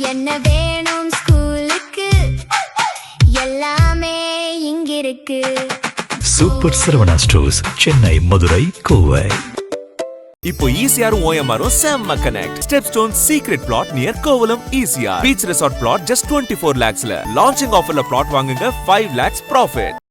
என்ன வேணும் ஸ்கூலுக்கு எல்லாமே இங்கிருக்கு. Super Saravana stores, Chennai, Madurai, Kovai. இப்போ ஈசிஆரும் ஓஎம்ஆரும் செம்ம connect. Stepstone secret plot near Kovalam ECR. Beach resort plot just 24 lakhsல. லான்ச்சிங் ஆஃபர்ல பிளாட் வாங்குங்க 5 lakhs ப்ராஃபிட்.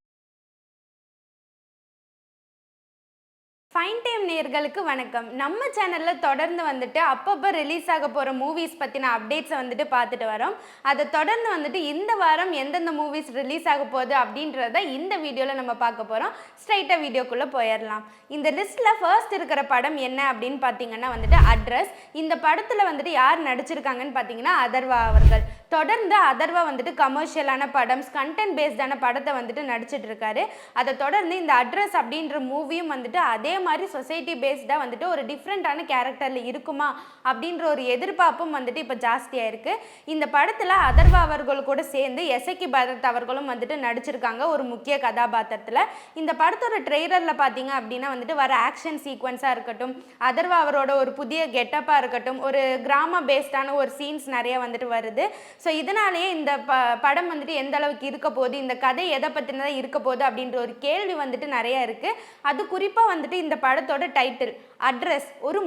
ஃபைன் டைம் நேயர்களுக்கு வணக்கம். நம்ம சேனலில் தொடர்ந்து வந்துட்டு அப்பப்போ ரிலீஸ் ஆக போகிற மூவிஸ் பற்றின அப்டேட்ஸை வந்துட்டு பார்த்துட்டு வரோம். அதை தொடர்ந்து வந்துட்டு இந்த வாரம் எந்தெந்த மூவிஸ் ரிலீஸ் ஆக போகுது அப்படின்றத இந்த வீடியோவில் நம்ம பார்க்க போகிறோம். ஸ்ட்ரைட்டாக வீடியோக்குள்ளே போயிடலாம். இந்த லிஸ்ட்டில் ஃபர்ஸ்ட் இருக்கிற படம் என்ன அப்படின்னு பார்த்தீங்கன்னா வந்துட்டு அட்ரஸ். இந்த படத்தில் வந்துட்டு யார் நடிச்சிருக்காங்கன்னு பார்த்தீங்கன்னா அதர்வா அவர்கள். தொடர்ந்து அதர்வா வந்துட்டு கமர்ஷியலான படம், கண்டென்ட் பேஸ்டான படத்தை வந்துட்டு நடிச்சிட்டு இருக்காரு. அதை தொடர்ந்து இந்த அட்ரஸ் அப்படின்ற மூவியும் வந்துட்டு அதே மாதிரி சொசைட்டி பேஸ்டாக வந்துட்டு ஒரு டிஃப்ரெண்ட்டான கேரக்டரில் இருக்குமா அப்படின்ற ஒரு எதிர்பார்ப்பும் வந்துட்டு இப்போ ஜாஸ்தியாக இருக்குது. இந்த படத்தில் அதர்வா அவர்கள் கூட சேர்ந்து எசக்கி பரத் அவர்களும் வந்துட்டு நடிச்சிருக்காங்க ஒரு முக்கிய கதாபாத்திரத்தில். இந்த படத்தோட ட்ரெய்லரில் பார்த்தீங்க அப்படின்னா வந்துட்டு வர ஆக்ஷன் சீக்வன்ஸாக இருக்கட்டும், அதர்வா அவரோட ஒரு புதிய கெட்டப்பாக இருக்கட்டும், ஒரு கிராம பேஸ்டான ஒரு சீன்ஸ் நிறைய வந்துட்டு வருது. ஸோ இதனாலேயே இந்த படம் வந்துட்டு எந்த அளவுக்கு இருக்க போகுது, இந்த கதை எதை பற்றினதாக இருக்க போகுது அப்படின்ற ஒரு கேள்வி வந்துட்டு நிறையா இருக்குது. அது குறிப்பாக வந்துட்டு இந்த படத்தோட டைட்டில் அட்ரஸ், ஒரு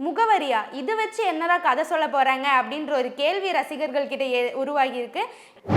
முகவரியா இது வச்சு என்னடா கதை சொல்ல போகிறாங்க அப்படின்ற ஒரு கேள்வி ரசிகர்கள் கிட்ட உருவாகியிருக்கு.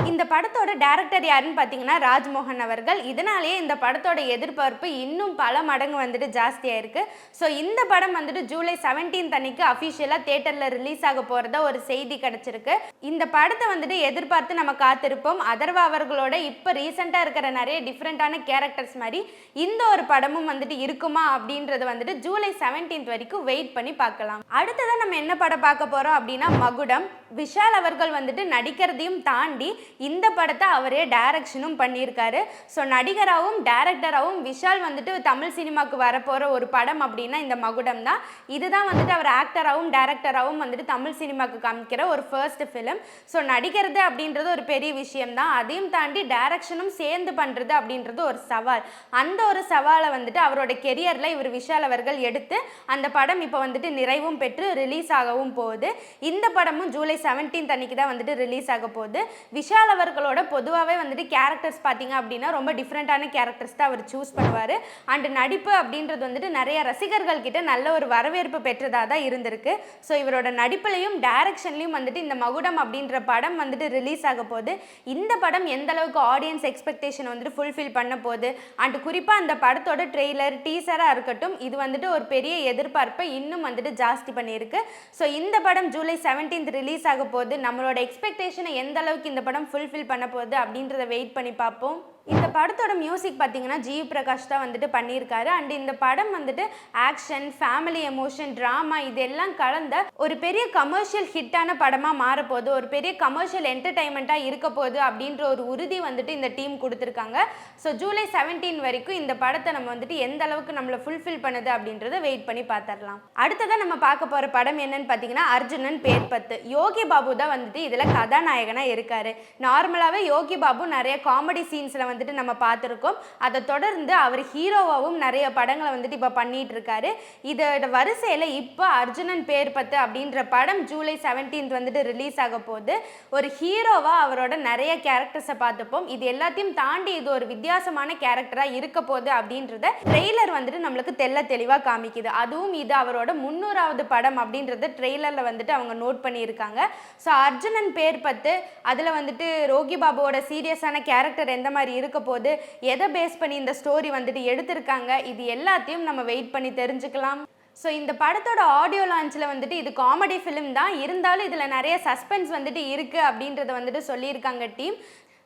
இந்த படத்தோட டைரக்டர் யாருன்னு பார்த்தீங்கன்னா ராஜ்மோகன் அவர்கள். இதனாலேயே இந்த படத்தோட எதிர்பார்ப்பு இன்னும் பல மடங்கு வந்துட்டு ஜாஸ்தியாக இருக்குது. ஸோ இந்த படம் வந்துட்டு ஜூலை 17 அன்னைக்கு அஃபிஷியலாக தியேட்டரில் ரிலீஸ் ஆக போகிறதா ஒரு செய்தி கிடச்சிருக்கு. இந்த படத்தை வந்துட்டு எதிர்பார்த்து நம்ம காத்திருப்போம். அதர்வா அவர்களோட இப்போ ரீசெண்டாக இருக்கிற நிறைய டிஃப்ரெண்ட்டான கேரக்டர்ஸ் மாதிரி இந்த ஒரு படமும் வந்துட்டு இருக்குமா அப்படின்றது வந்துட்டு ஜூலை 17 வரைக்கும் வெயிட் பண்ணி பார்க்கலாம். அடுத்ததான் நம்ம என்ன படம் பார்க்க போகிறோம் அப்படின்னா மகுடம். விஷால் அவர்கள் வந்துட்டு நடிக்கிறதையும் தாண்டி இந்த படத்தை அவரே டைரக்ஷனும் பண்ணியிருக்காரு. ஸோ நடிகராகவும் டைரக்டராகவும் விஷால் வந்துட்டு தமிழ் சினிமாவுக்கு வரப்போகிற ஒரு படம் அப்படின்னா இந்த மகுடம் தான். இதுதான் வந்துட்டு அவர் ஆக்டராகவும் டைரக்டராகவும் வந்துட்டு தமிழ் சினிமாவுக்கு காமிக்கிற ஒரு ஃபர்ஸ்ட் ஃபிலிம். ஸோ நடிக்கிறது அப்படின்றது ஒரு பெரிய விஷயம்தான். அதையும் தாண்டி டைரக்ஷனும் சேர்ந்து பண்ணுறது அப்படின்றது ஒரு சவால். அந்த ஒரு சவாலை வந்துட்டு அவரோட கெரியரில் இவர் விஷால் அவர்கள் எடுத்து அந்த படம் இப்போ வந்துட்டு நிறைவும் பெற்று ரிலீஸ் ஆகவும் போகுது. இந்த படமும் ஜூலை 17 அன்னைக்கு தான் வந்துட்டு ரிலீஸ் ஆக போகுது. விஷால் அவர்களோட பொதுவாகவே வந்துட்டு கேரக்டர்ஸ் பார்த்தீங்க அப்படின்னா ரொம்ப டிஃப்ரெண்ட்டான கேரக்டர்ஸ் தான் அவர் சூஸ் பண்ணுவார். அண்ட் நடிப்பு அப்படின்றது வந்துட்டு நிறைய ரசிகர்கள் கிட்ட நல்ல ஒரு வரவேற்பு பெற்றதாக தான் இருந்திருக்கு. ஸோ இவரோட நடிப்புலையும் டைரக்ஷன்லையும் வந்துட்டு இந்த மகுடம் அப்படின்ற படம் வந்துட்டு ரிலீஸ் ஆக போகுது. இந்த படம் எந்த அளவுக்கு ஆடியன்ஸ் எக்ஸ்பெக்டேஷன் வந்துட்டு ஃபுல்ஃபில் பண்ண போகுது அண்ட் குறிப்பாக அந்த படத்தோட ட்ரெய்லர் டீசராக இருக்கட்டும், இது வந்துட்டு ஒரு பெரிய எதிர்பார்ப்பை இன்னும் வந்துட்டு ஜாஸ்தி பண்ணியிருக்கு. ஸோ இந்த படம் ஜூலை 17 ரிலீஸ் ஆக போகுது. நம்மளோட எக்ஸ்பெக்டேஷனை எந்த அளவுக்கு இந்த படம் ஃபுல்ஃபில் பண்ண போகுது அப்படின்றத வெயிட் பண்ணி பார்ப்போம். இந்த படத்தோட மியூசிக் பார்த்தீங்கன்னா ஜிவி பிரகாஷ் தான் வந்துட்டு பண்ணியிருக்காரு. அண்ட் இந்த படம் வந்துட்டு ஆக்ஷன், ஃபேமிலி எமோஷன், ட்ராமா இதெல்லாம் கலந்த ஒரு பெரிய கமர்ஷியல் ஹிட்டான படமாக மாறப்போகுது, ஒரு பெரிய கமர்ஷியல் என்டர்டைன்மெண்ட்டாக இருக்க போகுது அப்படின்ற ஒரு உறுதி வந்துட்டு இந்த டீம் கொடுத்துருக்காங்க. ஸோ ஜூலை 17 வரைக்கும் இந்த படத்தை நம்ம வந்துட்டு எந்த அளவுக்கு நம்மளை ஃபுல்ஃபில் பண்ணுது அப்படின்றத வெயிட் பண்ணி பார்த்துடலாம். அடுத்ததான் நம்ம பார்க்க போகிற படம் என்னன்னு பார்த்தீங்கன்னா அர்ஜுனன் பேர் 10. யோகி பாபு தான் வந்துட்டு இதில் கதாநாயகனாக இருக்காரு. நார்மலாகவே யோகி பாபு நிறைய காமெடி சீன்ஸில் வந்துட்டு நம்ம பார்த்துருக்கோம். அதை தொடர்ந்து அவர் ஹீரோவாகவும் நிறைய படங்களை வந்துட்டு இப்போ பண்ணிட்டு இருக்காரு. இதோட வரிசையில் இப்போ அர்ஜுனன் பேர் 10 அப்படின்ற படம் ஜூலை 17 வந்துட்டு ரிலீஸ் ஆக போகுது. ஒரு ஹீரோவாக அவரோட நிறைய கேரக்டர்ஸை பார்த்துப்போம். இது எல்லாத்தையும் தாண்டி இது ஒரு வித்தியாசமான கேரக்டராக இருக்க போகுது அப்படின்றத ட்ரெய்லர் வந்துட்டு நம்மளுக்கு தெளிவாக காமிக்குது. அதுவும் இது அவரோட 300வது படம் அப்படின்றத ட்ரெய்லரில் வந்துட்டு அவங்க நோட் பண்ணியிருக்காங்க. ஸோ அர்ஜுனன் பேர் 10 அதில் வந்துட்டு ரோகி பாபுவோட சீரியஸான கேரக்டர் எந்த மாதிரி இருக்க போது, எதை பேஸ் பண்ணி இந்த ஸ்டோரி வந்துட்டு எடுத்திருக்காங்க, இது எல்லாத்தையும் நம்ம வெயிட் பண்ணி தெரிஞ்சுக்கலாம். ஸோ இந்த படத்தோட ஆடியோ லான்ச்சில் வந்துட்டு இது காமெடி ஃபிலிம் தான் இருந்தாலும் இதில் நிறைய சஸ்பென்ஸ் வந்துட்டு இருக்குது அப்படின்றத வந்துட்டு சொல்லியிருக்காங்க டீம்.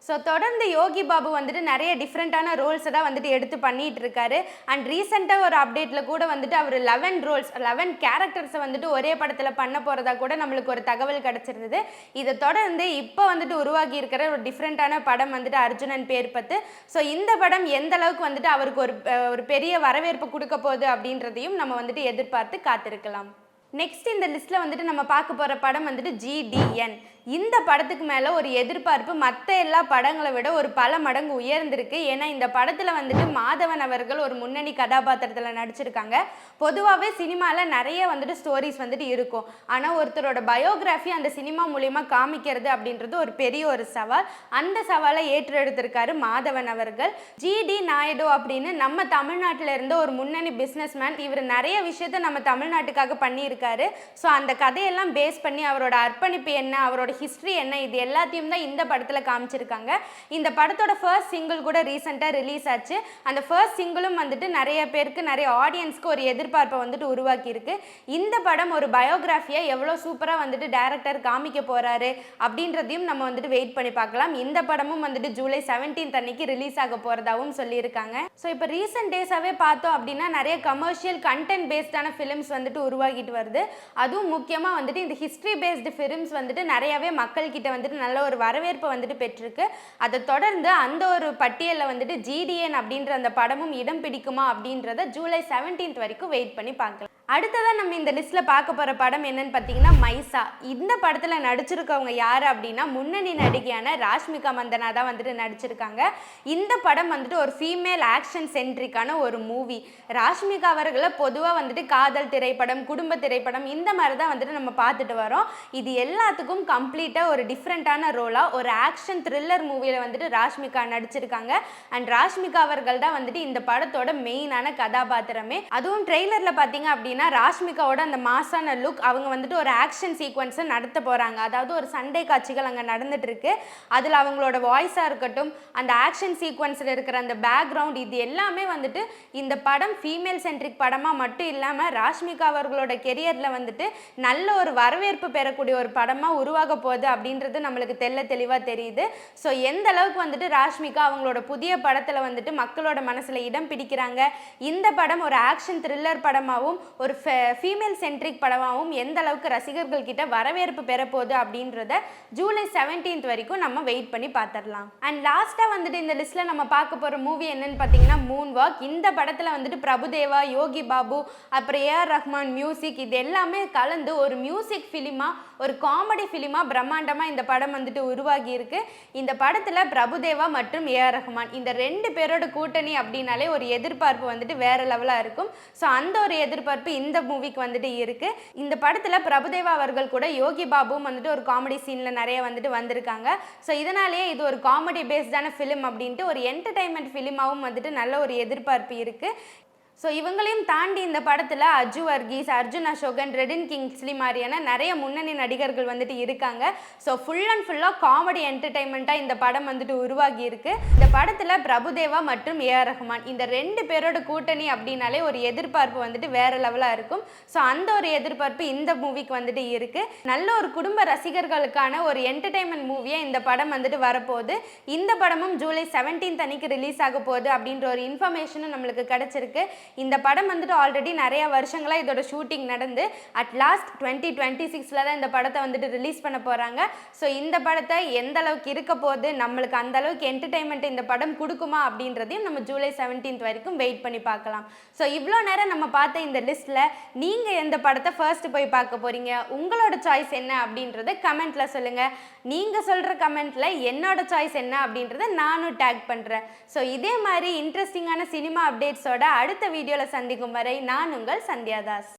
ஸோ தொடர்ந்து யோகி பாபு வந்துட்டு நிறைய டிஃப்ரெண்ட்டான ரோல்ஸை தான் வந்துட்டு எடுத்து பண்ணிகிட்டு இருக்காரு. அண்ட் ரீசெண்டாக ஒரு அப்டேட்டில் கூட வந்துட்டு அவர் 11 கேரக்டர்ஸை வந்துட்டு ஒரே படத்தில் பண்ண போகிறதா கூட நம்மளுக்கு ஒரு தகவல் கிடச்சிருந்தது. இதை தொடர்ந்து இப்போ வந்துட்டு உருவாகி இருக்கிற ஒரு டிஃப்ரெண்ட்டான படம் வந்துட்டு அர்ஜுனன் பேர் 10. ஸோ இந்த படம் எந்த அளவுக்கு வந்துட்டு அவருக்கு ஒரு பெரிய வரவேற்பு கொடுக்க போகுது அப்படின்றதையும் நம்ம வந்துட்டு எதிர்பார்த்து காத்திருக்கலாம். நெக்ஸ்ட் இந்த லிஸ்ட்டில் வந்துட்டு நம்ம பார்க்க போகிற படம் வந்துட்டு GDN. இந்த படத்துக்கு மேலே ஒரு எதிர்பார்ப்பு மற்ற எல்லா படங்களை விட ஒரு பல மடங்கு உயர்ந்திருக்கு. ஏன்னா இந்த படத்தில் வந்துட்டு மாதவன் அவர்கள் ஒரு முன்னணி கதாபாத்திரத்தில் நடிச்சிருக்காங்க. பொதுவாகவே சினிமாவில் நிறைய வந்துட்டு ஸ்டோரிஸ் வந்துட்டு இருக்கும். ஆனால் ஒருத்தரோட பயோகிராஃபி அந்த சினிமா மூலிமா காமிக்கிறது அப்படின்றது ஒரு பெரிய ஒரு சவால். அந்த சவாலை ஏற்றெடுத்திருக்காரு மாதவன் அவர்கள். GD நாயுடு அப்படின்னு நம்ம தமிழ்நாட்டில் இருந்த ஒரு முன்னணி பிஸ்னஸ்மேன். இவர் நிறைய விஷயத்த நம்ம தமிழ்நாட்டுக்காக பண்ணியிருக்காரு. ஸோ அந்த கதையெல்லாம் பேஸ் பண்ணி அவரோட அர்ப்பணிப்பு என்ன, அவரோட ஹிஸ்ட்ரி என்ன, இது எல்லாத்தையும் தான் இந்த படத்தில் காமிச்சிருக்காங்க. இந்த படத்தோட ஃபர்ஸ்ட் சிங்கிள் கூட ரீசெண்டாக ரிலீஸ் ஆச்சு. அந்த ஃபர்ஸ்ட் சிங்கிளும் வந்துட்டு நிறைய பேருக்கு, நிறைய ஆடியன்ஸ்க்கு ஒரு எதிர்பார்ப்பை வந்துட்டு உருவாக்கியிருக்கு. இந்த படம் ஒரு பயோகிராஃபியை எவ்வளோ சூப்பராக வந்துட்டு டைரக்டர் காமிக்க போகிறாரு அப்படின்றதையும் நம்ம வந்துட்டு வெயிட் பண்ணி பார்க்கலாம். இந்த படமும் வந்துட்டு ஜூலை 17 அன்னைக்கு ரிலீஸ் ஆக போகிறதாகவும் சொல்லியிருக்காங்க. ஸோ இப்போ ரீசெண்ட் டேஸாகவே பார்த்தோம் அப்படின்னா நிறைய கமர்ஷியல் கண்டென்ட் பேஸ்டான ஃபிலிம்ஸ் வந்துட்டு உருவாகிட்டு வருது. அதுவும் முக்கியமாக வந்துட்டு இந்த ஹிஸ்ட்ரி பேஸ்டு ஃபிலிம்ஸ் வந்துட்டு நிறையவே மக்கள்கிட்ட வந்துட்டு நல்ல ஒரு வரவேற்பை வந்துட்டு பெற்றிருக்கு. அதை தொடர்ந்து அந்த ஒரு பட்டியலில் வந்துட்டு GDN அப்படின்ற அந்த படமும் இடம் பிடிக்குமா அப்படின்றத ஜூலை 17 வரைக்கும் வெயிட் பண்ணி பார்க்கலாம். அடுத்ததான் நம்ம இந்த லிஸ்ட்டில் பார்க்க போகிற படம் என்னன்னு பார்த்தீங்கன்னா மைசா. இந்த படத்தில் நடிச்சிருக்கவங்க யார் அப்படின்னா முன்னணி நடிகையான ராஷ்மிகா மந்தனா தான் வந்துட்டு நடிச்சிருக்காங்க. இந்த படம் வந்துட்டு ஒரு ஃபீமேல் ஆக்ஷன் சென்ட்ரிக்கான ஒரு மூவி. ராஷ்மிகா அவர்களை பொதுவாக வந்துட்டு காதல் திரைப்படம், குடும்ப திரைப்படம் இந்த மாதிரி தான் வந்துட்டு நம்ம பார்த்துட்டு வரோம். இது எல்லாத்துக்கும் கம்ப்ளீட்டாக ஒரு டிஃப்ரெண்ட்டான ரோலாக ஒரு ஆக்ஷன் த்ரில்லர் மூவியில் வந்துட்டு ராஷ்மிகா நடிச்சிருக்காங்க. அண்ட் ராஷ்மிகா அவர்கள் தான் வந்துட்டு இந்த படத்தோட மெயினான கதாபாத்திரமே. அதுவும் ட்ரெய்லரில் பார்த்தீங்க அப்படின்னா ராஷ்மிகாவோட அந்த மாசான லுக், அவங்க வந்துட்டு ஒரு ஆக்ஷன் சீக்வன்ஸை நடத்த போகிறாங்க. அதாவது ஒரு சண்டை காட்சிகள் அங்கே நடந்துட்டு இருக்கு. அதில் அவங்களோட வாய்ஸாக இருக்கட்டும், அந்த ஆக்ஷன் சீக்வன்ஸில் இருக்கிற அந்த பேக்ரவுண்ட், இது எல்லாமே வந்துட்டு இந்த படம் ஃபீமேல் சென்ட்ரிக் படமாக மட்டும் இல்லாமல் ராஷ்மிகா அவர்களோட கெரியரில் வந்துட்டு நல்ல ஒரு வரவேற்பு பெறக்கூடிய ஒரு படமாக உருவாக போகுது அப்படின்றது நம்மளுக்கு தெளிவாக தெரியுது. ஸோ எந்த அளவுக்கு வந்துட்டு ராஷ்மிகா அவங்களோட புதிய படத்தில் வந்துட்டு மக்களோட மனசில் இடம் பிடிக்கிறாங்க, இந்த படம் ஒரு ஆக்ஷன் த்ரில்லர் படமாகவும் ஒரு ஃபீமேல் சென்ட்ரிக் படமாகவும் எந்த அளவுக்கு ரசிகர்கள் கிட்ட வரவேற்பு பெறப்போகுது அப்படின்றத ஜூலை 17 வரைக்கும் நம்ம வெயிட் பண்ணி பார்த்துடலாம். அண்ட் லாஸ்ட்டாக வந்துட்டு இந்த லிஸ்ட்டில் நம்ம பார்க்க போகிற மூவி என்னன்னு பார்த்தீங்கன்னா மூன் வாக். இந்த படத்தில் வந்துட்டு பிரபுதேவா, யோகி பாபு, அப்புறம் AR ரஹ்மான் மியூசிக், இது எல்லாமே கலந்து ஒரு மியூசிக் ஃபிலிமாக, ஒரு காமெடி ஃபிலிமாக பிரம்மாண்டமாக இந்த படம் வந்துட்டு உருவாகி இருக்கு. இந்த படத்தில் பிரபுதேவா மற்றும் AR ரஹ்மான் இந்த ரெண்டு பேரோட கூட்டணி அப்படின்னாலே ஒரு எதிர்பார்ப்பு வந்துட்டு வேற லெவலாக இருக்கும். ஸோ அந்த ஒரு எதிர்பார்ப்பு இந்த மூவிக்கு வந்துட்டு இருக்கு. இந்த படத்துல பிரபுதேவா அவர்கள் கூட யோகி பாபுவும் வந்துட்டு ஒரு காமெடி சீன்ல நிறைய வந்துட்டு வந்திருக்காங்க. ஸோ இதனாலேயே இது ஒரு காமெடி பேஸ்டான ஃபிலிம் அப்படின்ட்டு ஒரு என்டர்டைன்மெண்ட் ஃபிலிமாவும் வந்துட்டு நல்ல ஒரு எதிர்பார்ப்பு இருக்கு. ஸோ இவங்களையும் தாண்டி இந்த படத்தில் அஜு வர்கீஸ், அர்ஜுன் அசோகன், ரெடின் கிங்ஸ்லி மாதிரியான நிறைய முன்னணி நடிகர்கள் வந்துட்டு இருக்காங்க. ஸோ ஃபுல் அண்ட் ஃபுல்லாக காமெடி என்டர்டைன்மெண்ட்டாக இந்த படம் வந்துட்டு உருவாகி இருக்கு. இந்த படத்தில் பிரபுதேவா மற்றும் AR ரஹ்மான் இந்த ரெண்டு பேரோட கூட்டணி அப்படின்னாலே ஒரு எதிர்பார்ப்பு வந்துட்டு வேற லெவலாக இருக்கும். ஸோ அந்த ஒரு எதிர்பார்ப்பு இந்த மூவிக்கு வந்துட்டு இருக்கு. நல்ல ஒரு குடும்ப ரசிகர்களுக்கான ஒரு என்டர்டைன்மெண்ட் மூவியாக இந்த படம் வந்துட்டு வரப்போகுது. இந்த படமும் ஜூலை 17 அன்னைக்கு ரிலீஸ் ஆக போகுது அப்படின்ற ஒரு இன்ஃபர்மேஷனும் நம்மளுக்கு கிடைச்சிருக்கு. இந்த படம் வந்துட்டு ஆல்ரெடி நிறைய வருஷங்களாக இதோட ஷூட்டிங் நடந்து அட் லாஸ்ட் 2026 தான் இந்த படத்தை வந்துட்டு ரிலீஸ் பண்ண போகிறாங்க. ஸோ இந்த படத்தை எந்த அளவுக்கு இருக்க போகுது, நம்மளுக்கு அந்த அளவுக்கு என்டர்டைன்மெண்ட் இந்த படம் கொடுக்குமா அப்படின்றதையும் நம்ம ஜூலை 17 வரைக்கும் வெயிட் பண்ணி பார்க்கலாம். ஸோ இவ்வளோ நேரம் நம்ம பார்த்த இந்த லிஸ்ட்டில் நீங்கள் எந்த படத்தை ஃபர்ஸ்ட் போய் பார்க்க போகிறீங்க, உங்களோட சாய்ஸ் என்ன அப்படின்றத கமெண்ட்டில் சொல்லுங்கள். நீங்கள் சொல்கிற கமெண்ட்டில் என்னோட சாய்ஸ் என்ன அப்படின்றத நானும் டேக் பண்ணுறேன். ஸோ இதே மாதிரி இன்ட்ரெஸ்டிங்கான சினிமா அப்டேட்ஸோட அடுத்த வீடியோவில் சந்திக்கும் வரை நான் உங்கள் சந்தியா தாஸ்.